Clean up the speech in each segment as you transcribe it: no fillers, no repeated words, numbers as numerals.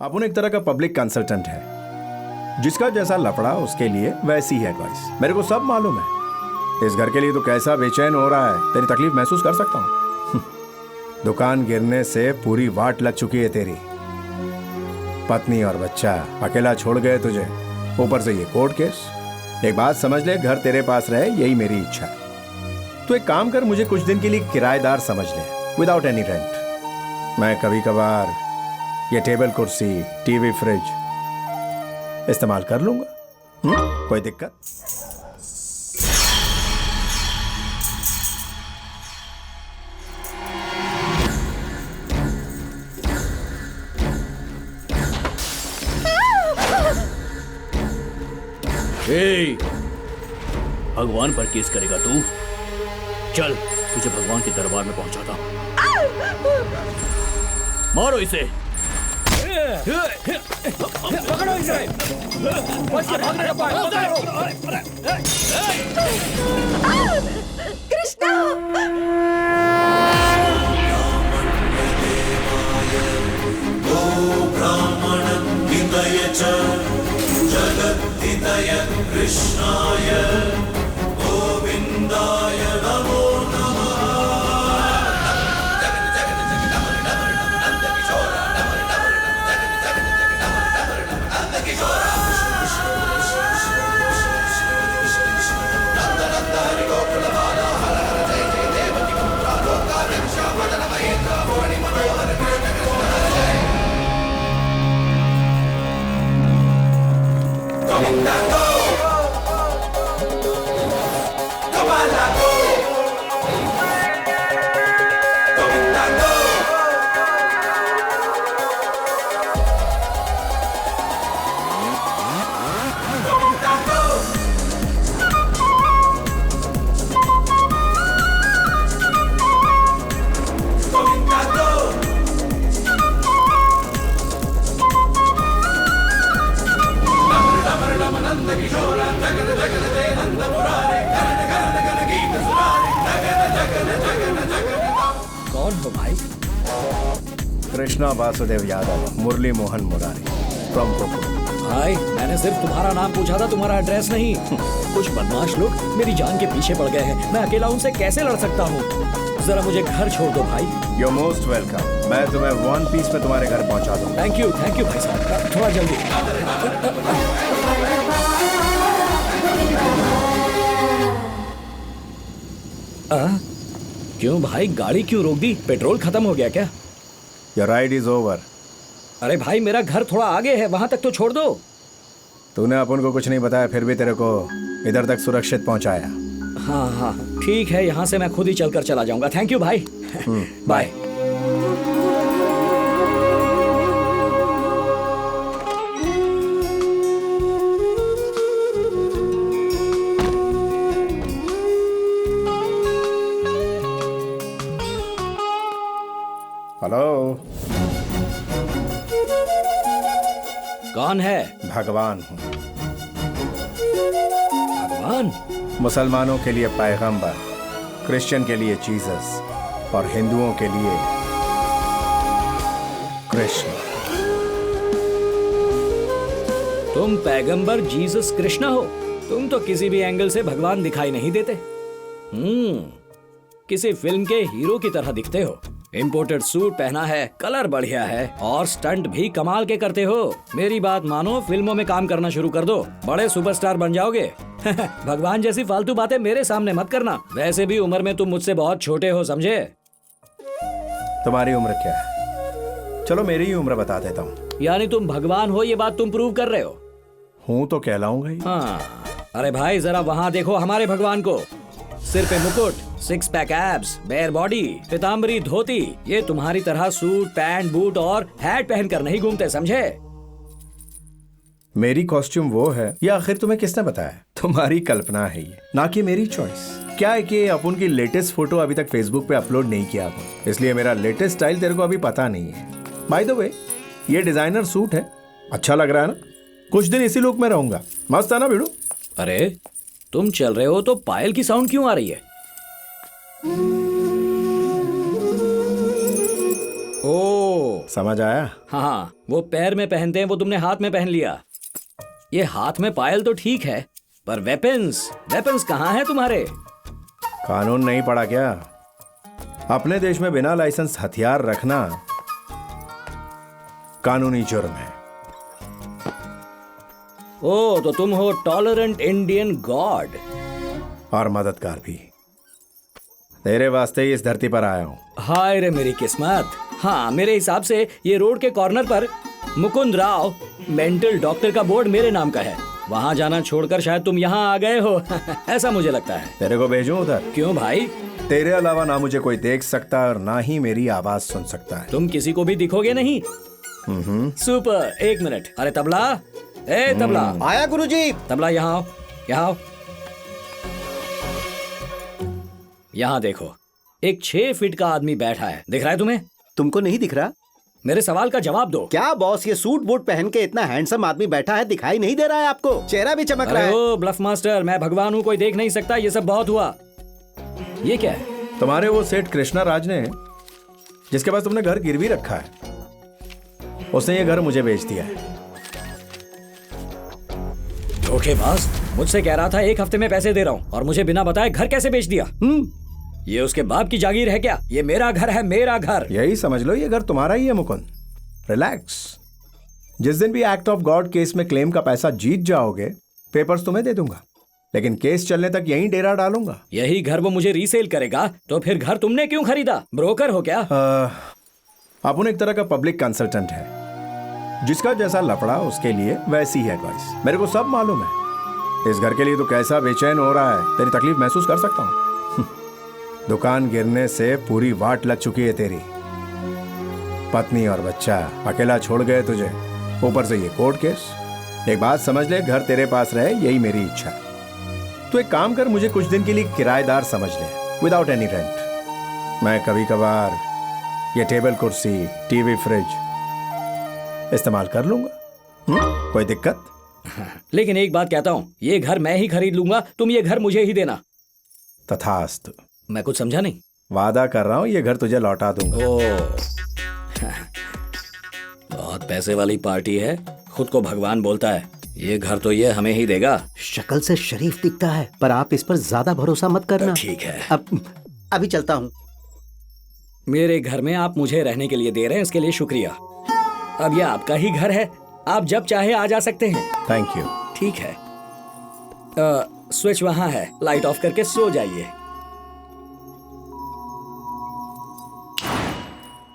अपन एक तरह का पब्लिक कंसल्टेंट है, जिसका जैसा लफड़ा उसके लिए वैसी है एडवाइस। मेरे को सब मालूम है। इस घर के लिए तो कैसा बेचैन हो रहा है, तेरी तकलीफ महसूस कर सकता हूँ। दुकान गिरने से पूरी वाट लग चुकी है तेरी। पत्नी और बच्चा अकेला छोड़ गए तुझे, ऊपर से ये कोर्ट केस। एक बात समझ ले, घर तेरे पास रहे यही मेरी इच्छा है। तो एक काम कर, मुझे कुछ दिन के लिए किराएदार समझ ले, विदाउट एनी रेंट। मैं कभी कभार ये टेबल कुर्सी, टीवी, फ्रिज इस्तेमाल कर लूंगा। कोई दिक्कत? भगवान पर केस करेगा तू? चल तुझे भगवान के दरबार में पहुंचाता हूं। मारो इसे। पकड़ो इसे। कृष्णा! जगद्धितय कृष्णाय गोविन्दाय नमो नमः। कौन हो भाई? कृष्णा वासुदेव यादव, मुरली मोहन मुरारी फ्रॉम गोकुल। भाई मैंने सिर्फ तुम्हारा नाम पूछा था, तुम्हारा एड्रेस नहीं। कुछ बदमाश लोग मेरी जान के पीछे पड़ गए हैं, मैं अकेला उनसे कैसे लड़ सकता हूँ? जरा मुझे घर छोड़ दो भाई। You most welcome. मैं तुम्हें वन पीस में तुम्हारे घर पहुंचा दूंगा। थैंक यू भाई साहब, थोड़ा जल्दी। क्यों भाई, गाड़ी क्यों रोक दी? पेट्रोल खत्म हो गया क्या? Your ride is over. अरे भाई मेरा घर थोड़ा आगे है, वहां तक तो छोड़ दो। तूने अपन को कुछ नहीं बताया, फिर भी तेरे को इधर तक सुरक्षित पहुंचाया। हाँ ठीक है, यहाँ से मैं खुद ही चलकर चला जाऊंगा। थैंक यू भाई। बाय। हेलो, कौन है? भगवान हूँ। भगवान? मुसलमानों के लिए पैगंबर, क्रिश्चियन के लिए जीसस और हिंदुओं के लिए कृष्ण। तुम पैगंबर जीसस कृष्णा हो? तुम तो किसी भी एंगल से भगवान दिखाई नहीं देते। किसी फिल्म के हीरो की तरह दिखते हो। इम्पोर्टेड सूट पहना है, कलर बढ़िया है और स्टंट भी कमाल के करते हो। मेरी बात मानो, फिल्मों में काम करना शुरू कर दो, बड़े सुपरस्टार बन जाओगे। भगवान जैसी फालतू बातें मेरे सामने मत करना। वैसे भी उम्र में तुम मुझसे बहुत छोटे हो, समझे? तुम्हारी उम्र क्या है? चलो मेरी ही उम्र बता देता हूँ। यानी तुम भगवान हो, ये बात तुम प्रूव कर रहे हो? हूँ तो कहलाऊंगा ही। हाँ, अरे भाई जरा वहाँ देखो हमारे भगवान को। सिर पे मुकुट, six pack abs, bare body, पीताम्बरी धोती। ये तुम्हारी तरह सूट, पैंट, बूट और हैट पहनकर नहीं घूमते, समझे? मेरी कॉस्ट्यूम वो है, या आखिर तुम्हें किसने बताया? तुम्हारी कल्पना है ये, ना कि मेरी चॉइस। क्या है कि अपन की लेटेस्ट फोटो अभी तक फेसबुक पे अपलोड नहीं किया अपन, इसलिए मेरा लेटेस्ट स्टाइल तेरे को अभी पता नहीं है। बाय द वे, ये डिजाइनर सूट है, अच्छा लग रहा है ना? कुछ दिन इसी लुक में रहूंगा, मस्त है ना भिड़ू? अरे तुम चल रहे हो तो पायल की साउंड क्यों आ रही है? ओ ओ समझ आया? हाँ, वो पैर में पहनते हैं, वो तुमने हाथ में पहन लिया। ये हाथ में पायल तो ठीक है, पर वेपन्स वेपन्स कहाँ हैं तुम्हारे? कानून नहीं पढ़ा क्या? अपने देश में बिना लाइसेंस हथियार रखना कानूनी जुर्म है। ओ, तो तुम हो टॉलरेंट इंडियन गॉड। और मददगार भी। तेरे वास्ते ही इस धरती पर आया हूं। हाय रे मेरी किस्मत। हाँ, मेरे हिसाब से ये रोड के कॉर्नर पर मुकुंद राव मेंटल डॉक्टर का बोर्ड मेरे नाम का है। वहाँ जाना छोड़कर शायद तुम यहाँ आ गए हो। ऐसा मुझे लगता है। तेरे को भेजूं उधर? क्यों भाई? तेरे अलावा ना मुझे कोई देख सकता और ना ही मेरी आवाज सुन सकता है। तुम किसी को भी दिखोगे नहीं? सुपर। एक मिनट। अरे तबला, ए तबला। आया गुरुजी। तबला यहाँ आओ, यहाँ आओ। यहाँ देखो, एक 6 फीट का आदमी बैठा है, दिख रहा है तुम्हें? तुमको नहीं दिख रहा? मेरे सवाल का जवाब दो। क्या बॉस, ये सूट बूट पहन के इतना हैंडसम आदमी बैठा है, दिखाई नहीं दे रहा है आपको? चेहरा भी चमक रहा अरे है। ओ ब्लफ मास्टर, मैं भगवान हूँ, कोई देख नहीं सकता। ये सब बहुत हुआ। ये क्या है? तुम्हारे वो सेठ कृष्णा राज ने, जिसके पास तुमने घर गिरवी रखा है, उसने ये घर मुझे बेच दिया है। धोखेबाज। मुझसे कह रहा था 1 हफ्ते में पैसे दे रहा हूँ, और मुझे बिना बताए घर कैसे बेच दिया? ये उसके बाप की जागीर है क्या? ये मेरा घर है, मेरा घर। यही समझ लो, ये घर तुम्हारा ही है मुकुंद। रिलैक्स। जिस दिन भी एक्ट ऑफ गॉड केस में क्लेम का पैसा जीत जाओगे, पेपर्स तुम्हें दे दूंगा, लेकिन केस चलने तक यहीं डेरा डालूंगा। यही घर वो मुझे रीसेल करेगा, तो फिर घर तुमने क्यों खरीदा? ब्रोकर हो क्या? अपुन एक तरह का पब्लिक कंसल्टेंट है। जिसका जैसा लफड़ा उसके लिए वैसी है गाइस। मेरे को सब मालूम है। इस घर के लिए तो कैसा बेचैन हो रहा है, तेरी तकलीफ महसूस कर सकता हूँ। दुकान गिरने से पूरी वाट लग चुकी है तेरी। पत्नी और बच्चा अकेला छोड़ गए तुझे, ऊपर से ये कोर्ट केस। एक बात समझ ले, घर तेरे पास रहे यही मेरी इच्छा है। तो एक काम कर, मुझे कुछ दिन के लिए किराएदार समझ ले, विदाउट एनी रेंट। मैं कभी कभार ये टेबल कुर्सी, टीवी, फ्रिज इस्तेमाल कर लूंगा। कोई दिक्कत? लेकिन एक बात कहता हूँ, ये घर मैं ही खरीद लूंगा, तुम ये घर मुझे ही देना। तथास्तु। मैं कुछ समझा नहीं। वादा कर रहा हूँ, ये घर तुझे लौटा दूंगा। ओ, बहुत पैसे वाली पार्टी है, खुद को भगवान बोलता है। ये घर तो ये हमें ही देगा। शक्ल से शरीफ दिखता है, पर आप इस पर ज्यादा भरोसा मत करना। ठीक है, अब अभी चलता हूँ। मेरे घर में आप मुझे रहने के लिए दे रहे हैं, इसके लिए शुक्रिया। अब ये आपका ही घर है, आप जब चाहे आ जा सकते हैं। Thank you. ठीक है। स्विच वहां है, लाइट ऑफ करके सो जाइए।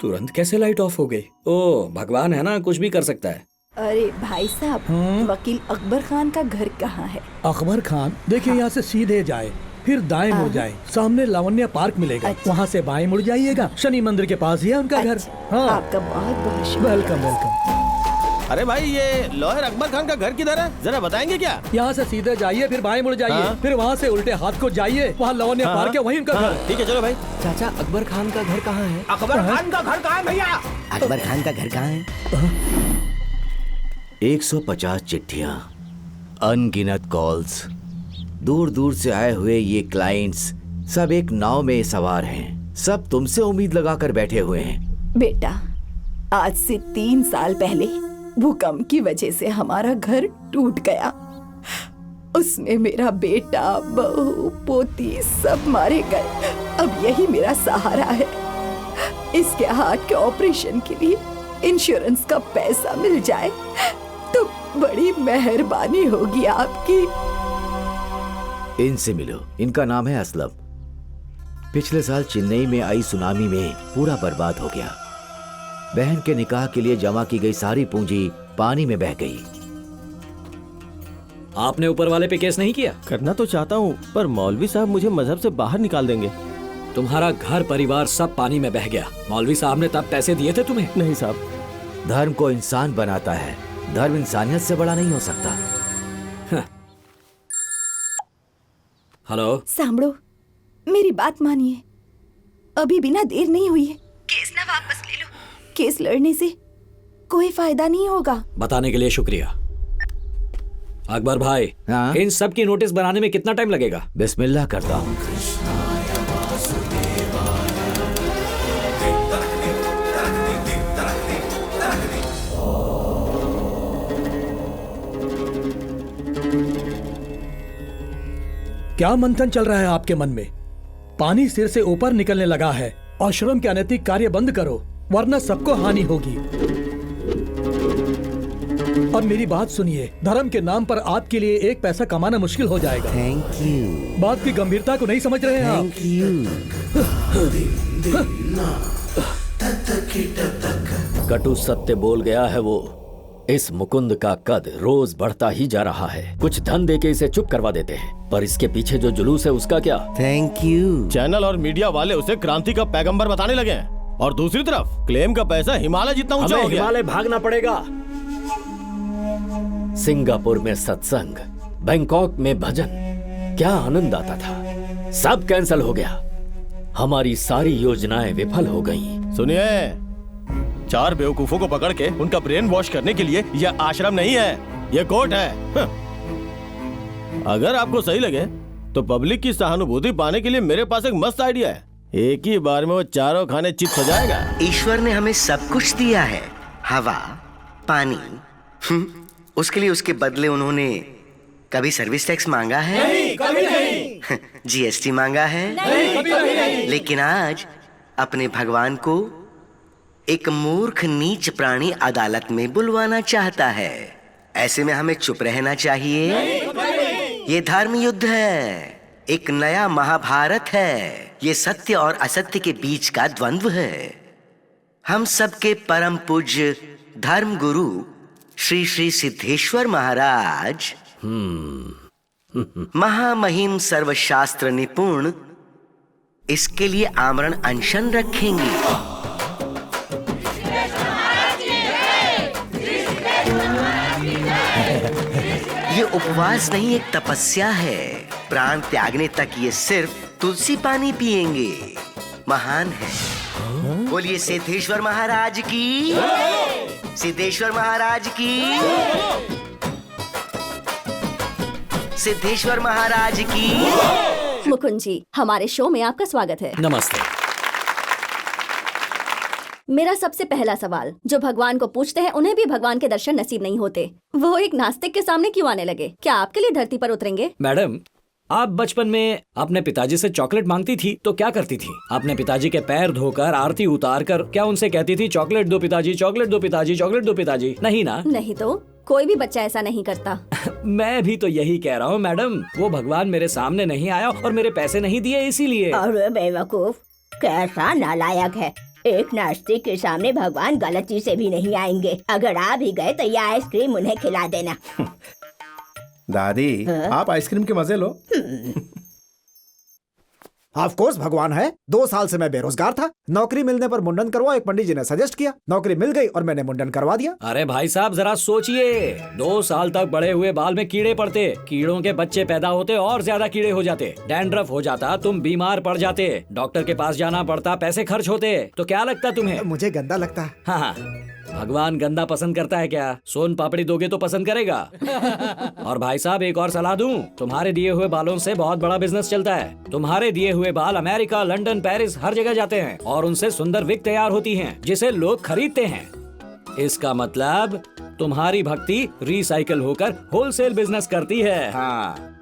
तुरंत कैसे लाइट ऑफ हो गई? ओ, भगवान है ना, कुछ भी कर सकता है। अरे भाई साहब, वकील अकबर खान का घर कहाँ है? अकबर खान, देखिए यहाँ से सीधे जाए, फिर दाएं मुड़ जाए, सामने लावण्य पार्क मिलेगा। अच्छा। वहाँ से बाएं मुड़ जाइएगा, शनि मंदिर के पास ही है उनका घर। हाँ, आपका बहुत बहुत शुक्रिया। Welcome welcome. अरे भाई, ये लॉयर अकबर खान का घर किधर है, जरा बताएंगे क्या? यहाँ से सीधे जाइए, फिर बाएं मुड़ जाइए, हाँ। फिर वहाँ से उल्टे हाथ को जाइए, वहाँ लावण्य पार्क है, वहीं उनका घर है। ठीक है, चलो भाई। चाचा, अकबर खान का घर कहाँ है? अकबर खान का घर कहाँ है भैया? अकबर खान का घर कहाँ है? 150 चिट्ठियां, अनगिनत कॉल्स, दूर दूर से आए हुए ये क्लाइंट्स सब एक नाव में सवार हैं। सब तुमसे उम्मीद लगाकर बैठे हुए हैं। बेटा, आज से 3 साल पहले भूकंप की वजह से हमारा घर टूट गया। उसमें मेरा बेटा, बहू, पोती सब मारे गए। अब यही मेरा सहारा है। इसके हार्ट के ऑपरेशन के लिए इंश्योरेंस का पैसा मिल जाए तो बड़ी मेहरबानी होगी आपकी। इनसे मिलो, इनका नाम है असलम। पिछले साल चेन्नई में आई सुनामी में पूरा बर्बाद हो गया। बहन के निकाह के लिए जमा की गई सारी पूंजी पानी में बह गई। आपने ऊपर वाले पे केस नहीं किया? करना तो चाहता हूँ, पर मौलवी साहब मुझे मजहब से बाहर निकाल देंगे। तुम्हारा घर परिवार सब पानी में बह गया। मौलवी साहब ने तब पैसे दिए थे तुम्हें? नहीं साहब। धर्म को इंसान बनाता है, धर्म इंसानियत से बड़ा नहीं हो सकता। हेलो, सांभळो, मेरी बात मानिए, अभी बिना देर नहीं हुई है। केस ना वापस ले लो। केस लड़ने से कोई फायदा नहीं होगा। बताने के लिए शुक्रिया। अकबर भाई, हाँ? इन सब की नोटिस बनाने में कितना टाइम लगेगा? बिस्मिल्लाह करता हूँ। क्या मंथन चल रहा है आपके मन में? पानी सिर से ऊपर निकलने लगा है। आश्रम के अनैतिक कार्य बंद करो, वरना सबको हानि होगी। अब मेरी बात सुनिए, धर्म के नाम पर आपके लिए एक पैसा कमाना मुश्किल हो जाएगा। Thank you. बात की गंभीरता को नहीं समझ रहे हैं आप? Thank you. कटु सत्य बोल गया है वो। इस मुकुंद का कद रोज बढ़ता ही जा रहा है। कुछ धन देके इसे चुप करवा देते हैं, पर इसके पीछे जो जुलूस है उसका क्या? Thank you. चैनल और मीडिया वाले उसे क्रांति का पैगंबर बताने लगे हैं, और दूसरी तरफ क्लेम का पैसा हिमालय जितना ऊंचा हो गया। हिमालय भागना पड़ेगा। सिंगापुर में सत्संग, बैंकॉक में भजन, क्या आनंद आता था, सब कैंसिल हो गया। हमारी सारी योजनाएं विफल हो गईं। सुनिए, 4 बेवकूफों को पकड़ के उनका ब्रेन वॉश करने के लिए यह आश्रम नहीं है, यह कोर्ट है। अगर आपको सही लगे तो पब्लिक की सहानुभूति पाने के लिए मेरे पास एक मस्त आइडिया है। एक ही बार में वो चारों खाने चित हो जाएगा। ईश्वर ने हमें सब कुछ दिया है, हवा, पानी। उसके लिए उसके बदले उन्होंने कभी सर्विस टैक्स मांगा है? नहीं, कभी नहीं। जीएसटी मांगा है? नहीं, कभी नहीं। लेकिन आज अपने भगवान को एक मूर्ख नीच प्राणी अदालत में बुलवाना चाहता है। ऐसे में हमें चुप रहना चाहिए? ये धर्म युद्ध है, एक नया महाभारत है। ये सत्य और असत्य के बीच का द्वंद्व है। हम सबके परम पूज्य धर्म गुरु श्री श्री सिद्धेश्वर महाराज, महामहिम सर्वशास्त्र निपुण, इसके लिए आमरण अनशन रखेंगे। ये उपवास नहीं, एक तपस्या है। प्राण त्यागने तक ये सिर्फ तुलसी पानी पिएंगे। महान है। बोलिए सिद्धेश्वर महाराज की, सिद्धेश्वर महाराज की, सिद्धेश्वर महाराज की। मुकुंद जी, हमारे शो में आपका स्वागत है। नमस्ते। मेरा सबसे पहला सवाल, जो भगवान को पूछते हैं उन्हें भी भगवान के दर्शन नसीब नहीं होते, वो एक नास्तिक के सामने क्यों आने लगे? क्या आपके लिए धरती पर उतरेंगे? मैडम, आप बचपन में अपने पिताजी से चॉकलेट मांगती थी तो क्या करती थी? अपने पिताजी के पैर धोकर, आरती उतार कर क्या उनसे कहती थी चॉकलेट दो पिताजी, चॉकलेट दो पिताजी, चॉकलेट दो पिताजी? नहीं ना? नहीं तो कोई भी बच्चा ऐसा नहीं करता। मैं भी तो यही कह रहा हूँ मैडम। वो भगवान मेरे सामने नहीं आया और मेरे पैसे नहीं दिए इसीलिए। अरे बेवकूफ, कैसा नालायक है। एक नास्तिक के सामने भगवान गलती से भी नहीं आएंगे। अगर आ भी गए तो ये आइसक्रीम उन्हें खिला देना। दादी, आप आइसक्रीम के मजे लो। ऑफ कोर्स भगवान है। 2 साल से मैं बेरोजगार था। नौकरी मिलने पर मुंडन करवाओ, एक पंडित जी ने सजेस्ट किया। नौकरी मिल गई और मैंने मुंडन करवा दिया। अरे भाई साहब, जरा सोचिए। 2 साल तक बड़े हुए बाल में कीड़े पड़ते, कीड़ों के बच्चे पैदा होते और ज्यादा कीड़े हो जाते, डैंड्रफ हो जाता, तुम बीमार पड़ जाते, डॉक्टर के पास जाना पड़ता, पैसे खर्च होते। तो क्या लगता तुम्हें? मुझे गंदा लगता है। हाँ, भगवान गंदा पसंद करता है क्या? सोन पापड़ी दोगे तो पसंद करेगा। और भाई साहब, एक और सलाह दूं, तुम्हारे दिए हुए बालों से बहुत बड़ा बिजनेस चलता है। तुम्हारे दिए हुए बाल अमेरिका, लंदन, पेरिस हर जगह जाते हैं और उनसे सुंदर विग तैयार होती हैं, जिसे लोग खरीदते हैं। इसका मतलब तुम्हारी भक्ति रिसाइकल होकर होलसेल बिजनेस करती है। हाँ।